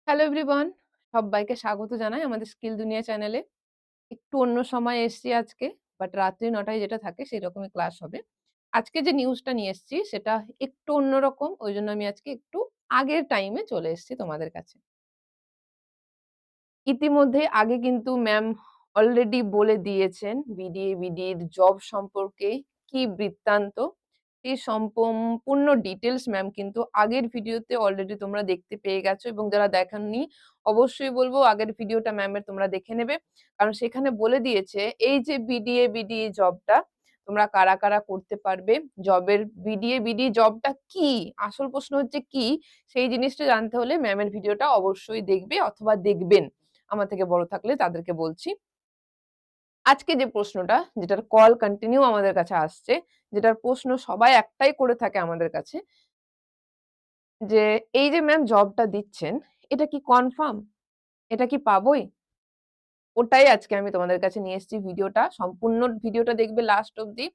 Hello everyone, সব্বাইকে স্বাগত জানাই আমাদের স্কিল দুনিয়া চ্যানেলে। একটু অন্য সময় এসছি আজকে, বাট রাত্রি ৯ টায় যেটা থাকে সেরকমই ক্লাস হবে। আজকে যে নিউজটা নিয়ে এসছি সেটা একটু অন্যরকম। ওইজন্য আমি আজকে একটু আগের টাইমে চলে এসছি তোমাদের কাছে। ইতিমধ্যে আগে কিন্তু ম্যাম অলরেডি বলে দিয়েছেন বিডিএর জব সম্পর্কে কি বৃত্তান্ত, এই সম্পূর্ণ ডিটেইলস ম্যাম কিন্তু আগের ভিডিওতে অলরেডি তোমরা দেখতে পেয়ে গেছো এবং যারা দেখেননি অবশ্যই বলবো আগের ভিডিওটা ম্যামের তোমরা দেখে নেবে। কারণ সেখানে বলে দিয়েছে এই যে বিডিএ জবটা তোমরা কারা, কারা করতে পারবে। জবের বিডিএ জবটা কি? আসল প্রশ্ন হচ্ছে কি? সেই জিনিসটা জানতে হলে ম্যামের ভিডিওটা অবশ্যই দেখবে অথবা দেখবেন। আমার থেকে বড় থাকলে তাদেরকে বলছি। আজকে যে প্রশ্নটা যেটার কল কন্টিনিউ আমাদের কাছে আসছে, যেটার প্রশ্ন সবাই একটাই করে থাকে আমাদের কাছে যে, "এই যে ম্যাম জবটা দিচ্ছেন, এটা কি কনফার্ম? এটা কি পাবোই?" ওটাই আজকে আমি তোমাদের কাছে নিয়ে এসেছি ভিডিওটা। সম্পূর্ণ ভিডিওটা দেখবে লাস্ট অব্দি।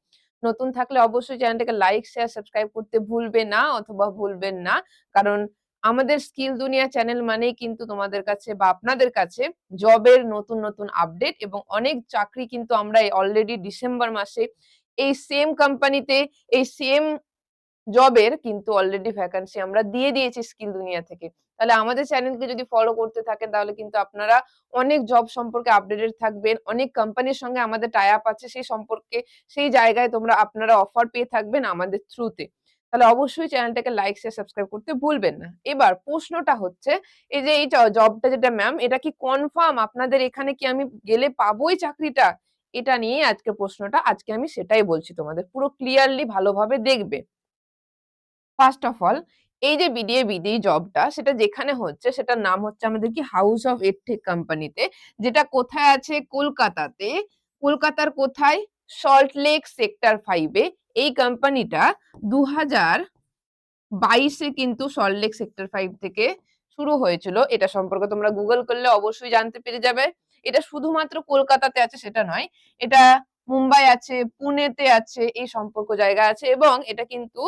নতুন থাকলে অবশ্যই চ্যানেলটাকে লাইক, শেয়ার, সাবস্ক্রাইব করতে ভুলবে না অথবা ভুলবেন না। কারণ আমাদের স্কিল দুনিয়া চ্যানেল মানেই কিন্তু তোমাদের কাছে বা আপনাদের কাছে জবের নতুন আপডেট এবং অনেক চাকরি কিন্তু আমরা অলরেডি ডিসেম্বর মাসে এই সেম কোম্পানিতে এই সেম জবের কিন্তু অলরেডি ভ্যাকান্সি আমরা দিয়ে দিয়েছি স্কিল দুনিয়া থেকে। তাহলে আমাদের চ্যানেলকে যদি ফলো করতে থাকেন তাহলে কিন্তু আপনারা অনেক জব সম্পর্কে আপডেটেড থাকবেন। অনেক কোম্পানির সঙ্গে আমাদের টাই আপ আছে সেই সম্পর্কে সেই জায়গায় আপনারা অফার পেয়ে থাকবেন আমাদের থ্রুতে। তাহলে অবশ্যই চ্যানেলটাকে লাইক, শেয়ার, সাবস্ক্রাইব করতে ভুলবেন না। এবার প্রশ্নটা হচ্ছে এই যে এই জবটা যেটা ম্যাম এটা কি কনফার্ম আপনাদের এখানে কি আমি গেলে পাবোই চাকরিটা? এটা নিয়েই আজকে প্রশ্নটা। আজকে আমি সেটাই বলছি তোমাদের। পুরো ক্লিয়ারলি ভালোভাবে দেখবে। ফার্স্ট অফ অল এই যে বিডিএ জবটা সেটা যেখানে হচ্ছে সেটার নাম হচ্ছে আমাদের কি হাউস অফ এডটেক কোম্পানিতে, যেটা কোথায় আছে কলকাতাতে। কলকাতার কোথায়? সল্টলেক সেক্টর 5 এ এই কোম্পানিটা ২০২২ এ কিন্তু সল্টলেক সেক্টর 5 থেকে শুরু হয়েছিল। এটা সম্পর্কে তোমরা গুগল করলে অবশ্যই জানতে পেরে যাবে। এটা শুধুমাত্র কলকাতাতে আছে সেটা নয়। এটা মুম্বাই আছে, পুনেতে আছে, এই সম্পর্ক জায়গা আছে এবং এটা কিন্তু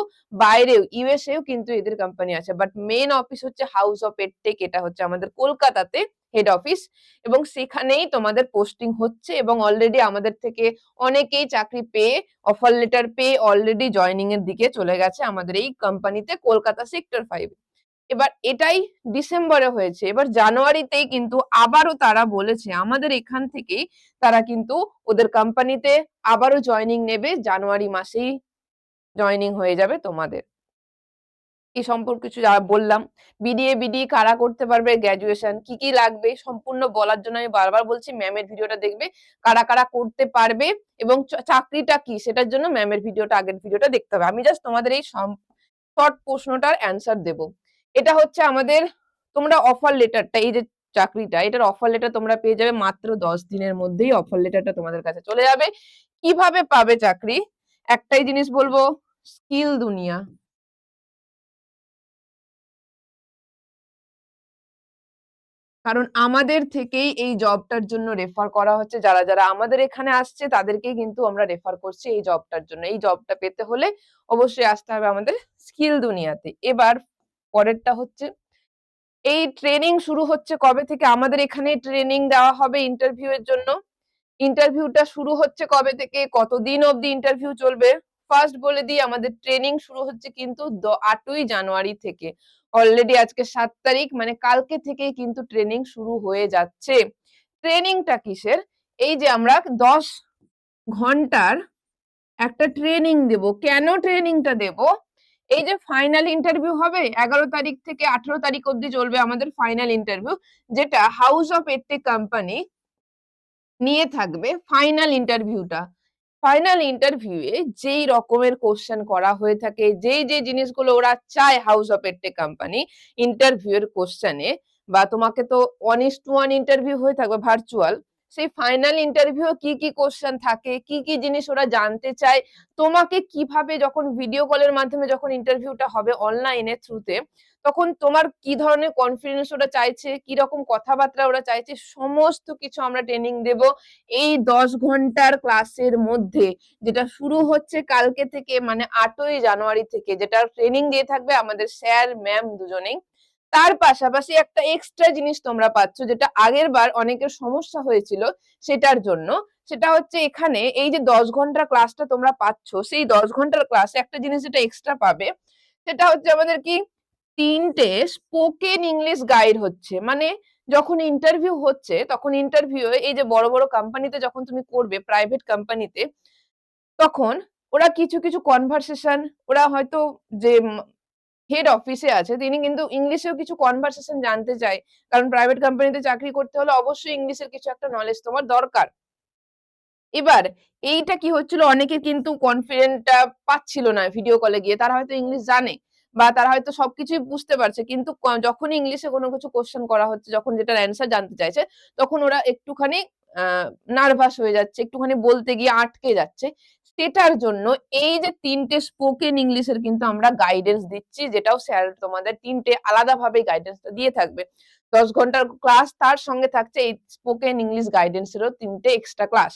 বাইরেও ইউএসএও কিন্তু এদের কোম্পানি আছে। বাট মেইন অফিস হচ্ছে হাউস অফ এডটেক, এটা হচ্ছে আমাদের কলকাতাতে হেড অফিস এবং সেখানেই তোমাদের পোস্টিং হচ্ছে এবং অলরেডি আমাদের থেকে অনেকেই চাকরি পেয়ে অফার লেটার পেয়ে অলরেডি জয়নিং এর দিকে চলে গেছে আমাদের এই কোম্পানিতে কলকাতা সেক্টর 5। এবার এটাই ডিসেম্বরে হয়েছে। এবার জানুয়ারিতেই কিন্তু আবারও তারা বলেছে আমাদের এখান থেকেই তারা কিন্তু ওদের কোম্পানিতে আবারও জয়নিং নেবে। জানুয়ারি মাসেই জয়নিং হয়ে যাবে তোমাদের। এই সম্পর্কে কিছু যা বললাম। বিডিএ কারা করতে পারবে, গ্র্যাজুয়েশন কি লাগবে সম্পূর্ণ বলার জন্য আমি বারবার বলছি ম্যামের ভিডিওটা দেখবে। কারা, কারা করতে পারবে এবং চাকরিটা কি সেটার জন্য ম্যামের ভিডিওটা আগের ভিডিওটা দেখতে হবে। আমি জাস্ট তোমাদের এই শর্ট প্রশ্নটার অ্যান্সার দেব। এটা হচ্ছে আমাদের তোমরা অফার লেটারটা এই যে চাকরিটা এটার অফার লেটার তোমরা পেয়ে যাবে মাত্র ১০ দিনের মধ্যেই অফার লেটারটা তোমাদের কাছে চলে যাবে। কিভাবে পাবে চাকরি? একটাই জিনিস বলবো, স্কিল দুনিয়া। কারণ আমাদের থেকেই এই জবটার জন্য রেফার করা হচ্ছে। যারা আমাদের এখানে আসছে তাদেরকেই কিন্তু আমরা রেফার করছি এই জবটার জন্য। এই জবটা পেতে হলে অবশ্যই আসতে হবে আমাদের স্কিল দুনিয়াতে। এবার পরেরটা হচ্ছে এই ট্রেনিং শুরু হচ্ছে কবে থেকে? আমাদের এখানে ট্রেনিং দেওয়া হবে ইন্টারভিউ এর জন্য। ইন্টারভিউটা শুরু হচ্ছে কবে থেকে? কতদিন অবধি ইন্টারভিউ চলবে? ফার্স্ট বলে দিই আমাদের ট্রেনিং শুরু হচ্ছে কিন্তু ৮ই জানুয়ারি থেকে। অলরেডি আজকে ৭ তারিখ মানে কালকে থেকেই কিন্তু ট্রেনিং শুরু হয়ে যাচ্ছে। ট্রেনিংটা কিসের? এই যে আমরা ১০ ঘন্টার একটা ট্রেনিং দেব। কেন ট্রেনিংটা দেব? এই যে ফাইনাল ইন্টারভিউ হবে ১১ তারিখ থেকে ১৮ তারিখ অবধি চলবে আমাদের ফাইনাল ইন্টারভিউ, যেটা হাউস অফ এডটেক কোম্পানি নিয়ে থাকবে ফাইনাল ইন্টারভিউটা। ফাইনাল ইন্টারভিউ এ যেই রকমের কোয়েশ্চেন করা হয়ে থাকে, যে জিনিসগুলো ওরা চায় house of edtech company interview এর কোয়েশ্চেনে, বা তোমাকে তো 1:1 ইন্টারভিউ হয়ে থাকবে ভার্চুয়াল। সেই ফাইনাল ইন্টারভিউ কি কোয়েশ্চেন থাকে, কি জিনিস ওরা জানতে চায়, তোমাকে কিভাবে যখন ভিডিও কলের মাধ্যমে যখন ইন্টারভিউটা হবে অনলাইনের থ্রুতে, তখন তোমার কি ধরনের কনফিডেন্স ওরা চাইছে, কি রকম কথাবার্তা ওরা চাইছে, সমস্ত কিছু আমরা ট্রেনিং দেব এই ১০ ঘন্টার ক্লাসের মধ্যে, যেটা শুরু হচ্ছে কালকে থেকে মানে ৮ই জানুয়ারি থেকে, যেটা ট্রেনিং দিয়ে থাকবে আমাদের স্যার ম্যাম দুজনেই। তার পাশাপাশি একটা এক্সট্রা জিনিস তোমরা পাচ্ছ, যেটা আগের বার অনেকের সমস্যা হয়েছিল সেটার জন্য। সেটা হচ্ছে এখানে এই যে 10 ঘন্টার ক্লাসটা তোমরা পাচ্ছ, সেই 10 ঘন্টার ক্লাসে একটা জিনিস যেটা এক্সট্রা পাবে, সেটা হচ্ছে আমাদের কি 3টে স্পোকেন ইংলিশ গাইড হচ্ছে। মানে যখন ইন্টারভিউ হচ্ছে, তখন ইন্টারভিউ এই যে বড় বড় কোম্পানিতে যখন তুমি করবে, প্রাইভেট কোম্পানিতে, তখন ওরা কিছু কিছু কনভারসেশন, ওরা হয়তো যে হেড অফিসে আছে তিনি কিন্তু ইংলিশেও কিছু কনভারসেশন জানতে চায়, কারণ প্রাইভেট কোম্পানিতে চাকরি করতে হলে অবশ্যই ইংলিশের কিছু একটা নলেজ তোমার দরকার। এবার এইটা কি হচ্ছিল, অনেকের কিন্তু কনফিডেন্টটা পাচ্ছিল না ভিডিও কলে গিয়ে। তারা হয়তো ইংলিশ জানে বা তারা হয়তো সবকিছুই বুঝতে পারছে, কিন্তু যখনই ইংলিশে কোনো কিছু কোশ্চেন করা হচ্ছে, যখন যেটার অ্যান্সার জানতে চাইছে, তখন ওরা একটুখানি নার্ভাস হয়ে যাচ্ছে, একটুখানি বলতে গিয়ে আটকে যাচ্ছে। সেটার জন্য এই যে 3টে স্পোকেন ইংলিশের কিন্তু আমরা গাইডেন্স দিচ্ছি, যেটাও স্যার তোমাদের 3টে আলাদাভাবে গাইডেন্সটা দিয়ে থাকবে। 10 ঘন্টার ক্লাস, তার সঙ্গে থাকছে এই স্পোকেন ইংলিশ গাইডেন্সেরও 3টে এক্সট্রা ক্লাস।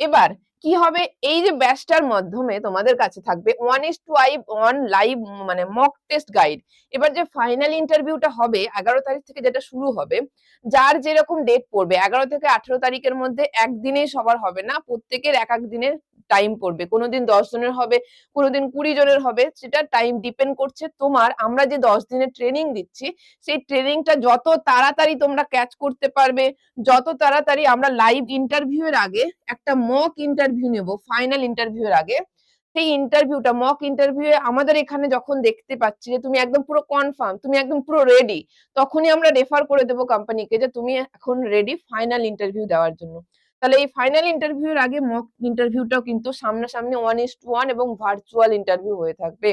এবার কি হবে, এই যে ব্যাচটার মাধ্যমে তোমাদের কাছে থাকবে 1:1 লাইভ, মানে মক টেস্ট গাইড। এবার যে ফাইনাল ইন্টারভিউটা হবে 11 তারিখ থেকে, যেটা শুরু হবে, যার যেরকম ডেট পড়বে 11 থেকে 18 তারিখের মধ্যে, একদিনেই সবার হবে না, প্রত্যেকের এক এক দিনের টাইম পড়বে। কোনোদিন 10 জনের হবে, কোনোদিন 20 জনের হবে, সেটা টাইম ডিপেন্ড করছে তোমার। আমরা যে 10 দিনের ট্রেনিং দিচ্ছি, সেই ট্রেনিংটা যত তাড়াতাড়ি তোমরা ক্যাচ করতে পারবে, যত তাড়াতাড়ি আমরা লাইভ ইন্টারভিউ এর আগে একটা মক ইন্টারভিউ নেব, ফাইনাল ইন্টারভিউ এর আগে, সেই ইন্টারভিউটা মক ইন্টারভিউ এ আমাদের এখানে যখন দেখতে পাচ্ছি যে তুমি একদম পুরো কনফার্ম, তুমি একদম পুরো রেডি, তখনই আমরা রেফার করে দেবো কোম্পানিকে যে তুমি এখন রেডি ফাইনাল ইন্টারভিউ দেওয়ার জন্য। তাহলে এই ফাইনাল ইন্টারভিউ এর আগে মক ইন্টারভিউটাও কিন্তু সামনাসামনি 1:1 এবং ভার্চুয়াল ইন্টারভিউ হয়ে থাকবে।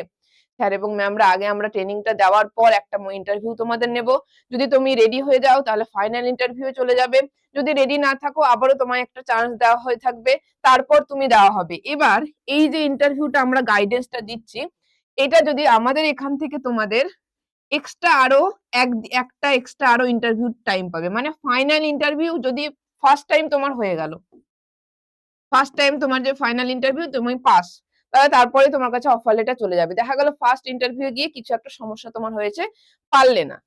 স্যার এবং ম্যামরা আগে আমরা ট্রেনিংটা দেওয়ার পর একটা ইন্টারভিউ তোমাদের নেব। যদি তুমি রেডি হয়ে যাও তাহলে ফাইনাল ইন্টারভিউ চলে যাবে। যদি রেডি না থাকো, আবারও তোমায় একটা চান্স দেওয়া হয়ে থাকবে, তারপর তুমি দেওয়া হবে। এবার এই যে ইন্টারভিউটা আমরা গাইডেন্সটা দিচ্ছি, এটা যদি আমাদের এখান থেকে তোমাদের এক্সট্রা আরো একটা এক্সট্রা আরো ইন্টারভিউ টাইম পাবে। মানে ফাইনাল ইন্টারভিউ যদি ফার্স্ট টাইম তোমার হয়ে গেল, ফার্স্ট টাইম তোমার যে ফাইনাল ইন্টারভিউ তুমি পাস, তাহলে তারপরে তোমার কাছে অফার লেটার চলে যাবে। দেখা গেল ফার্স্ট ইন্টারভিউ গিয়ে কিছু একটা সমস্যা তোমার হয়েছে, পারলে না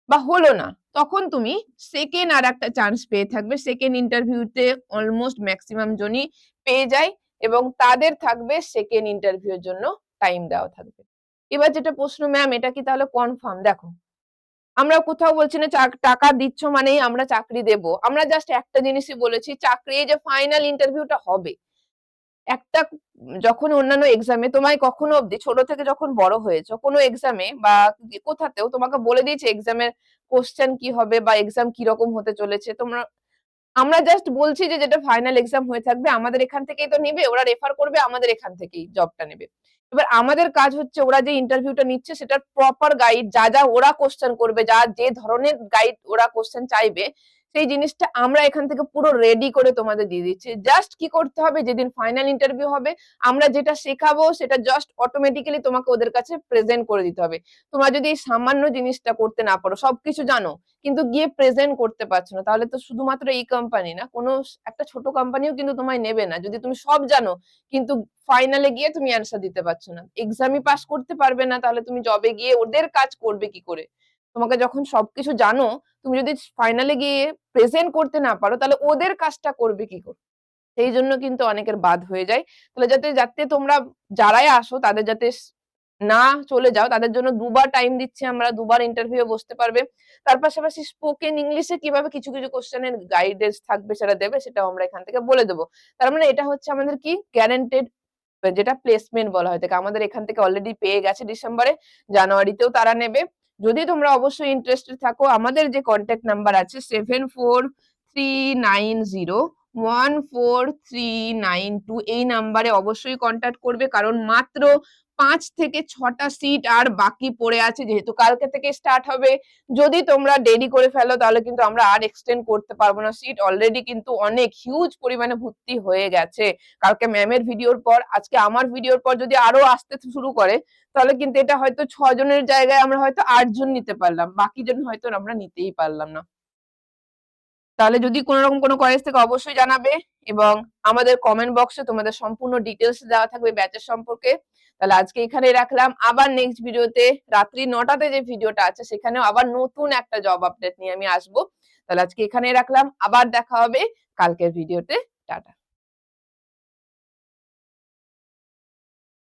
বা হলো না, তখন তুমি সেকেন্ড আর একটা চান্স পেয়ে থাকবে। সেকেন্ড ইন্টারভিউতে অলমোস্ট ম্যাক্সিমাম জনই পেয়ে যায়, এবং তাদের থাকবে সেকেন্ড ইন্টারভিউর জন্য টাইম দেওয়া থাকবে। এবার যেটা প্রশ্ন, ম্যাম এটা কি তাহলে কনফার্ম? দেখো, আমরা কোথাও বলছি না টাকা দিচ্ছ মানেই আমরা চাকরি দেব। আমরা জাস্ট একটা জিনিসই বলেছি, চাকরি যে ফাইনাল ইন্টারভিউটা হবে, একটা যখন অন্যান্য এক্সামে তোমায় কখনো অব্দি ছোট থেকে যখন বড় হয়েছো, কোনো এক্সামে বা কোথাতেও তোমাকে বলে দিয়েছে এক্সামের কোশ্চেন কি হবে বা এক্সাম কিরকম হতে চলেছে? তোমরা, আমরা জাস্ট বলছি যে যেটা ফাইনাল এক্সাম হয়ে থাকবে, আমাদের এখান থেকেই তো নিবে, ওরা রেফার করবে, আমাদের এখান থেকেই জবটা নেবে। এবার আমাদের কাজ হচ্ছে ওরা যে ইন্টারভিউটা নিচ্ছে সেটার প্রপার গাইড, যা যা ওরা কোশ্চেন করবে, যা যে ধরনের গাইড ওরা কোশ্চেন চাইবে, সেই জিনিসটা আমরা এখান থেকে পুরো রেডি করে তোমাদের দিয়ে দিচ্ছি। জাস্ট কি করতে হবে, যেদিন ফাইনাল ইন্টারভিউ হবে আমরা যেটা শেখাবো সেটা জাস্ট অটোমেটিক্যালি তোমাকে ওদের কাছে প্রেজেন্ট করে দিতে হবে। তোমরা যদি এই সামান্য জিনিসটা করতে না পারো, সবকিছু জানো কিন্তু গিয়ে প্রেজেন্ট করতে পারছো না, তাহলে তো শুধুমাত্র এই কোম্পানি না, কোনো একটা ছোট কোম্পানিও কিন্তু তোমায় নেবে না। যদি তুমি সব জানো কিন্তু ফাইনালে গিয়ে তুমি অ্যান্সার দিতে পারছো না, এক্সামই পাস করতে পারবে না, তাহলে তুমি জবে গিয়ে ওদের কাজ করবে কি করে? তোমাকে যখন সবকিছু জানো, তুমি যদি ফাইনালে গিয়ে প্রেজেন্ট করতে না পারো, তাহলে ওদের কাজটা করবে কি করে? সেই জন্য কিন্তু অনেকের বাদ হয়ে যায়। তাহলে যাতে যাতে তোমরা যারাই আসো তাদের যাতে না চলে যাও, তাদের জন্য দুবার টাইম দিচ্ছি আমরা, দুবার ইন্টারভিউ বসতে পারবে। তার পাশাপাশি স্পোকেন ইংলিশে কিভাবে কিছু কিছু কোশ্চেনের গাইডেন্স থাকবে, সেটা দেবে, সেটাও আমরা এখান থেকে বলে দেবো। তার মানে এটা হচ্ছে আমাদের কি গ্যারান্টেড, যেটা প্লেসমেন্ট বলা হয় থাকে। আমাদের এখান থেকে অলরেডি পেয়ে গেছে ডিসেম্বরে, জানুয়ারিতেও তারা নেবে। যদি তোমরা অবশ্যই ইন্টারেস্টেড থাকো, আমাদের যে কন্ট্যাক্ট নাম্বার আছে 7439014392, এই নাম্বারে অবশ্যই কন্ট্যাক্ট করবে, কারণ মাত্র 5 থেকে 6টা সিট আর বাকি পড়ে আছে, যেহেতু কালকে থেকে স্টার্ট হবে। যদি তোমরা দেরি করে ফেলো তাহলে কিন্তু আমরা আর এক্সটেন্ড করতে পারবো না। সিট অলরেডি কিন্তু অনেক হিউজ পরিমাণে ভর্তি হয়ে গেছে। কালকে ম্যামের ভিডিওর পর, আজকে আমার ভিডিওর পর যদি আরো আসতে শুরু করে, তাহলে কিন্তু এটা হয়তো 6 জনের জায়গায় আমরা হয়তো 8 জন নিতে পারলাম, বাকি জন হয়তো আমরা নিতেই পারলাম না। তাহলে যদি কোনো রকম কোনো কোয়েরিজ থাকে অবশ্যই জানাবে, এবং আমাদের কমেন্ট বক্সে তোমাদের সম্পূর্ণ ডিটেলস দেওয়া থাকবে ব্যাচের সম্পর্কে। তাহলে আজকে এখানেই রাখলাম। আবার নেক্সট ভিডিওতে রাত্রি ৯টাতে যে ভিডিওটা আছে সেখানেও আবার নতুন একটা জব আপডেট নিয়ে আমি আসবো। তাহলে আজকে এখানেই রাখলাম। আবার দেখা হবে কালকের ভিডিওতে। টাটা।